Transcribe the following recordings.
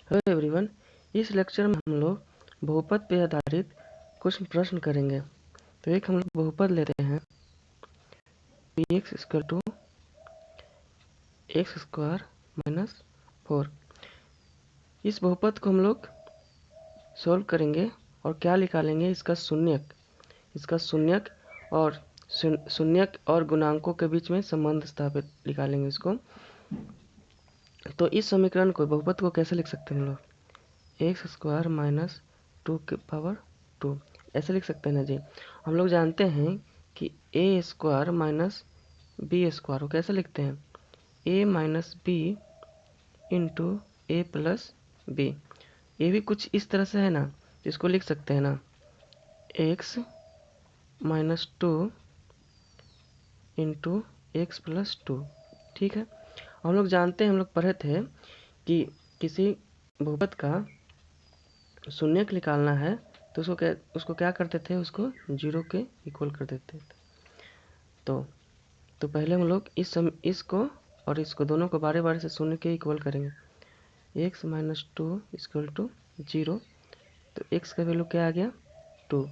Hello everyone, इस lecture में हम लोग बहुपद पे आधारित कुछ प्रश्न करेंगे। तो एक हम लोग बहुपद लेते हैं px = x² - 4। इस बहुपद को हम लोग सॉल्व करेंगे और क्या निकालेंगे, इसका शून्यक और शून्यक और गुणांकों के बीच में संबंध स्थापित निकालेंगे इसको। तो इस समीकरण को, बहुपद को कैसे लिख सकते हैं हम लोग, x² - 2 ऐसे लिख सकते हैं ना जी। हम लोग जानते हैं कि a² - b² को कैसे लिखते हैं, a - b into a plus b। ये भी कुछ इस तरह से है ना, जिसको लिख सकते हैं ना x - 2 इंटू x प्लस 2। ठीक है, हम लोग जानते हैं, हम लोग पढ़े थे कि किसी बहुपद का शून्यक निकालना है तो उसको क्या करते थे, उसको 0 के इक्वल कर देते थे। तो पहले हम लोग इसको और इसको दोनों को बारे बारे से शून्य के इक्वल करेंगे। x - 2 = 0, तो x का वैल्यू क्या आ गया, 2।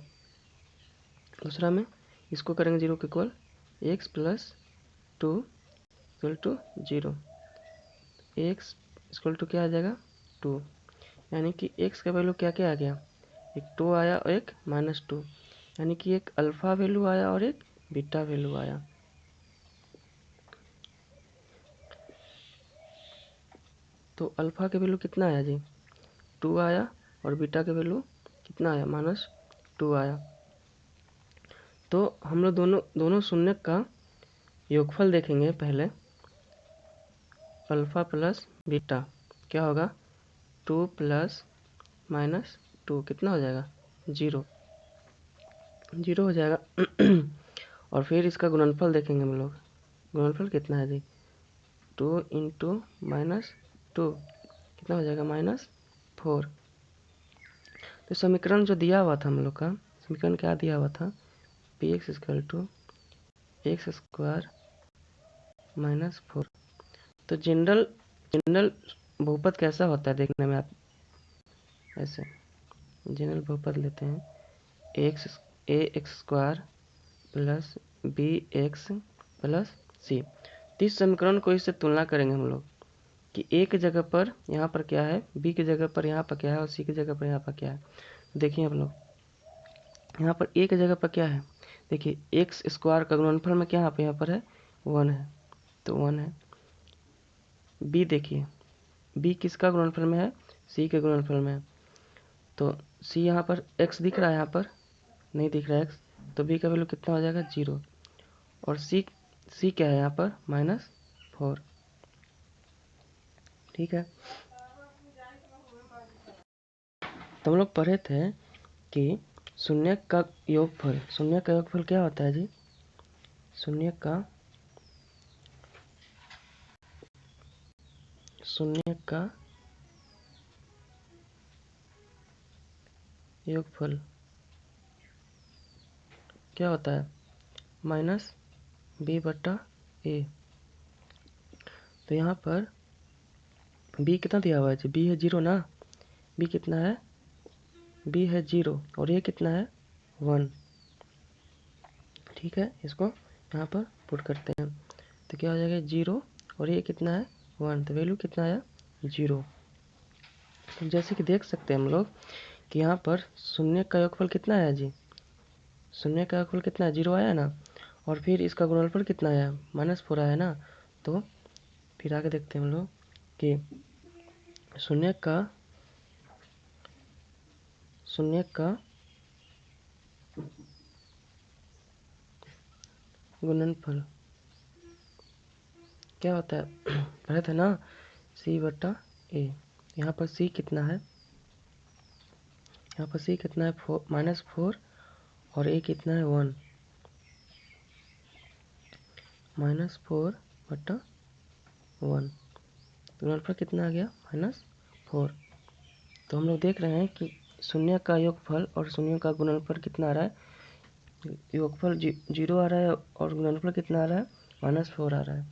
दूसरा में इसको करेंगे 0 के इक्वल, x प्लस 2 = 0, x = क्या आ जाएगा, 2। यानी कि x का वैल्यू क्या क्या आ गया, एक 2 आया और एक -2, यानी कि एक अल्फ़ा वैल्यू आया और एक बीटा वैल्यू आया। तो अल्फ़ा के वैल्यू कितना आया जी, 2 आया, और बीटा के वैल्यू कितना आया, -2 आया। तो हम लोग दोनों शून्यक का योगफल देखेंगे पहले। अल्फ़ा प्लस बीटा क्या होगा, 2 प्लस -2 कितना हो जाएगा, 0 हो जाएगा। और फिर इसका गुणनफल देखेंगे हम लोग। गुणनफल कितना है जी, 2 इंटू -2 कितना हो जाएगा, -4। तो समीकरण जो दिया हुआ था हम लोग का, समीकरण क्या दिया हुआ था, px = x² - 4। तो जनरल बहुपद कैसा होता है देखने में, आप ऐसे जनरल बहुपद लेते हैं, ax² plus bx plus c। इस समीकरण को इससे तुलना करेंगे हम लोग कि a की जगह पर यहाँ पर क्या है, b की जगह पर यहाँ पर क्या है, और c की जगह पर यहाँ पर क्या है। देखिए हम लोग यहाँ पर a की जगह पर क्या है, देखिए x² का गुणनफल में क्या यहाँ पर है, 1 है, तो 1 है। b देखिए, b किसका गुणनफल में है, c के गुणनफल में है, तो c यहाँ पर x दिख रहा है, यहाँ पर नहीं दिख रहा है x, तो b का वैल्यू कितना हो जाएगा, 0। और c क्या है यहाँ पर, -4। ठीक है, तो हम लोग पढ़े थे कि शून्यक का योगफल क्या होता है जी, शून्यक का योगफल क्या होता है, -b/a। तो यहाँ पर b कितना दिया हुआ है जी, b है 0 ना, b कितना है, b है 0, और ये कितना है, 1। ठीक है, इसको यहाँ पर पुट करते हैं, तो क्या हो जाएगा, 0, और ये कितना है, 1, तो वैल्यू कितना आया, 0। तो जैसे कि देख सकते हैं हम लोग कि यहाँ पर शून्य का योगफल कितना आया जी, शून्य का योगफल कितना है, 0 आया ना, और फिर इसका गुणनफल कितना आया, -4 आया ना। तो फिर आगे देखते हैं हम लोग कि शून्य का गुणनफल क्या होता है, पढ़े थे ना, c/a। यहाँ पर c कितना है, यहाँ पर c कितना है, -4, और a कितना है, 1, -4/1, तो गुणनफल कितना आ गया, -4। तो हम लोग देख रहे हैं कि शून्य का योगफल और शून्य का गुणनफल कितना आ रहा है, योगफल 0 आ रहा है और गुणनफल कितना आ रहा है, -4 आ रहा है।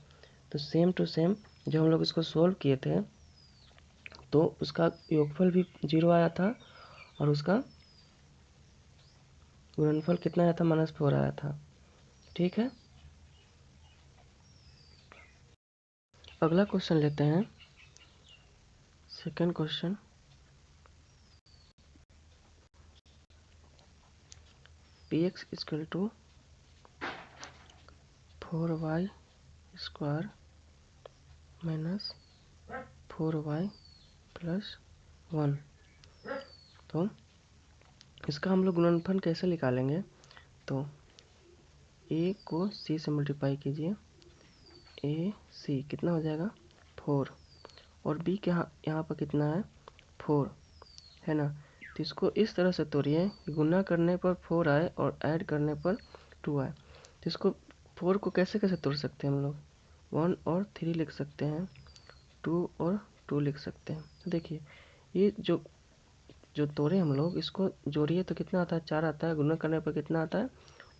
तो सेम टू सेम जब हम लोग इसको सोल्व किए थे तो उसका योगफल भी 0 आया था और उसका गुणनफल कितना आया था, -4 आया था। ठीक है, अगला क्वेश्चन लेते हैं। Second question, px equal to 4y square minus 4y plus 1। तो इसका हम लोग गुणनफल कैसे निकालेंगे? तो a को c से मल्टीप्लाई कीजिए, a c कितना हो जाएगा 4, और b के यहाँ पर कितना है 4 है ना। तो इसको इस तरह से तोड़िए कि गुना करने पर 4 आए और ऐड करने पर 2 आए। तो इसको 4 को कैसे कैसे तोड़ सकते हैं हम लोग, 1 और 3 लिख सकते हैं, 2 और 2 लिख सकते हैं। तो देखिए ये जो जो तोड़े हम लोग, इसको जोड़िए तो कितना आता है 4 आता है, गुना करने पर कितना आता है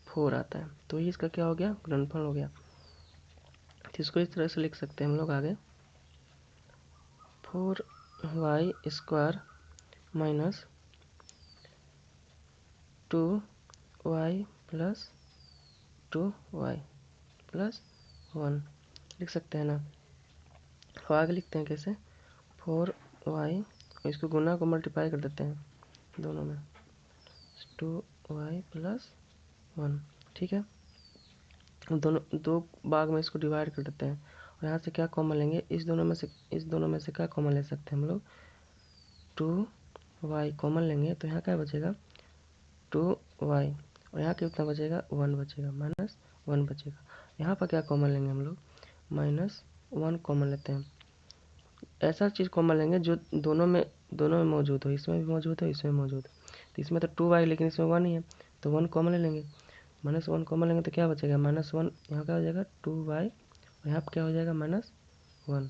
4 आता है। तो ये इसका क्या हो गया, गुणनफल हो गया। तो इसको इस तरह से लिख सकते हैं हम लोग आगे, 4y square minus 2y plus 2y plus 1 लिख सकते हैं ना। तो आगे लिखते हैं कैसे, 4y, इसको गुना को मल्टीप्लाई कर देते हैं दोनों में, 2y प्लस 1। ठीक है, दोनों दो भाग में इसको डिवाइड कर देते हैं और यहाँ से क्या कॉमन लेंगे, इस दोनों में से क्या कॉमन ले सकते हैं हम लोग, 2y कॉमन लेंगे तो यहाँ क्या बचेगा 2y, और यहाँ कितना बचेगा 1 बचेगा, -1 बचेगा। यहाँ पर क्या कॉमन लेंगे हम लोग, -1 कॉमन लेते हैं। ऐसा चीज़ कॉमन लेंगे जो दोनों में मौजूद हो, इसमें भी मौजूद हो, इसमें मौजूद हो। तो इसमें तो 2y लेकिन इसमें 1 ही है, तो 1 कॉमन ले लेंगे, -1 कॉमन लेंगे तो क्या बचेगा -1, यहाँ क्या हो जाएगा 2y, और यहाँ पर क्या हो जाएगा -1।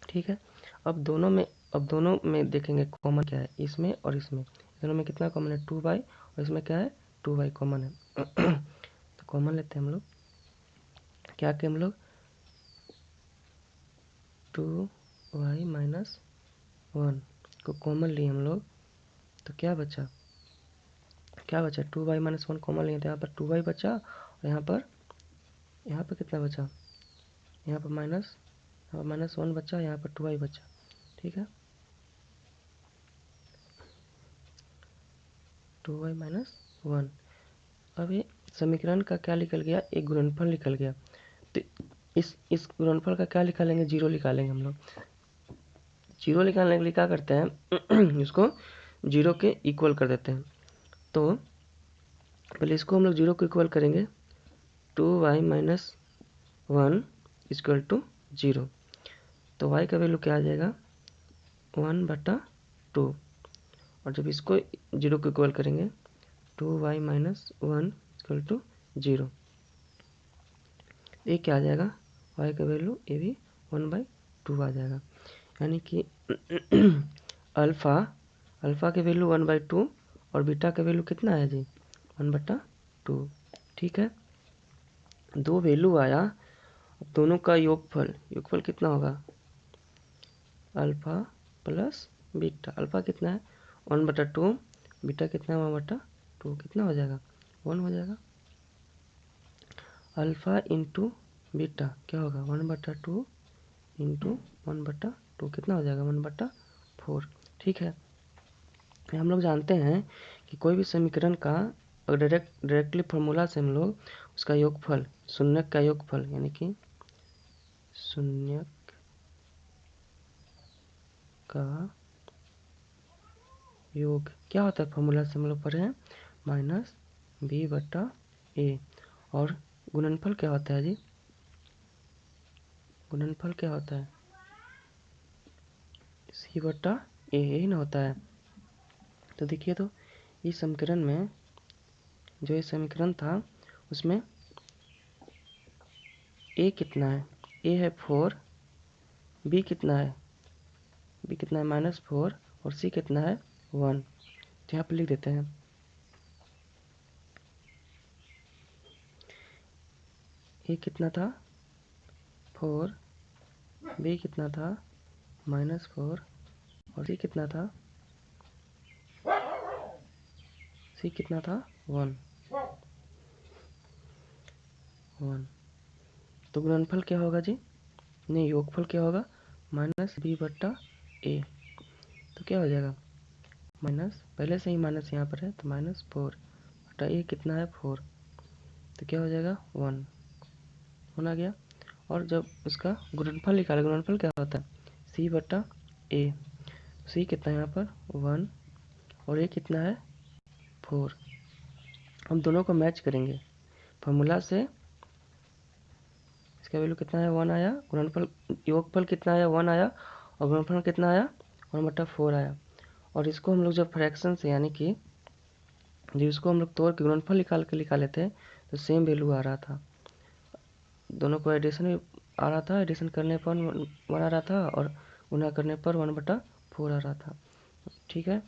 ठीक है, अब दोनों में देखेंगे कॉमन क्या है, इसमें और इसमें, दोनों में कितना कॉमन है 2y, और इसमें क्या है 2y कॉमन है। तो कॉमन लेते हैं हम लोग, क्या किए हम लोग 2y माइनस 1 को कॉमन लिए हम लोग, तो क्या बचा 2y माइनस 1 कॉमन लिए, तो यहाँ पर 2y बचा, और यहाँ पर कितना बचा, यहाँ पर -1 बचा, यहाँ पर 2y बचा। ठीक है, 2y माइनस 1। अब ये समीकरण का क्या निकल गया, एक गुणनफल निकल गया। तो इस गुणनफल का क्या निकालेंगे, 0 निकालेंगे हम लोग। 0 निकालने के लिए क्या करते हैं इसको 0 के इक्वल कर देते हैं। तो पहले इसको हम लोग 0 को इक्वल करेंगे, 2y माइनस 1 इक्वल टू 0। तो y का वैल्यू क्या आ जाएगा 1/2, और जब इसको 0 को इक्वल करेंगे 2y माइनस 1 इक्वल टू 0, ये क्या आ जाएगा, y का वैल्यू ये भी 1/2 आ जाएगा। यानी कि अल्फ़ा के वैल्यू 1/2 और बीटा का वैल्यू कितना है जी 1/2। ठीक है, दो वैल्यू आया, अब दोनों का योगफल कितना होगा, अल्फ़ा प्लस बीटा। अल्फ़ा कितना है 1/2, बीटा कितना है 1/2, कितना हो जाएगा 1 हो जाएगा। अल्फ़ा इंटू बीटा क्या होगा 1/2 इंटू 1/2 कितना हो जाएगा 1/4। ठीक है, हम लोग जानते हैं कि कोई भी समीकरण का अगर डायरेक्टली फार्मूला से हम लोग उसका योगफल, शून्यक का योगफल, यानी कि शून्यक का योग क्या होता है, फार्मूला से हम लोग पढ़े हैं -b/a, और गुणनफल क्या होता है जी, गुणनफल क्या होता है c/a, यही ना होता है। तो देखिए, तो इस समीकरण में जो ये समीकरण था उसमें a कितना है, a है 4, b कितना है -4, और c कितना है 1। तो यहाँ पर लिख देते हैं, a कितना था 4, b कितना था -4, और सी कितना था, सी कितना था 1 1। तो गुणनफल क्या होगा जी, नहीं योगफल क्या होगा, माइनस बी बट्टा ए। तो क्या हो जाएगा, माइनस, पहले से ही माइनस यहाँ पर है तो माइनस 4 बटा ए कितना है 4, तो क्या हो जाएगा 1 होना गया। और जब उसका गुणनफल निकाले, गुणनफल क्या होता है, सी बट्टा ए। सी कितना है यहाँ पर 1 और ए कितना है 4। हम दोनों को मैच करेंगे फॉर्मूला से, इसका वैल्यू कितना है 1 आया, गुणनफल योगफल कितना आया 1 आया, और गुणनफल कितना आया 1/4 आया। और इसको हम लोग जब फ्रैक्शन से, यानी कि जब इसको हम लोग तोड़ के गुणनफल निकाले थे तो सेम वैल्यू आ रहा था, दोनों को एडिशन में आ रहा था, एडिशन करने पर 1 आ रहा था और गुणा करने पर 1/4 आ रहा था। ठीक है।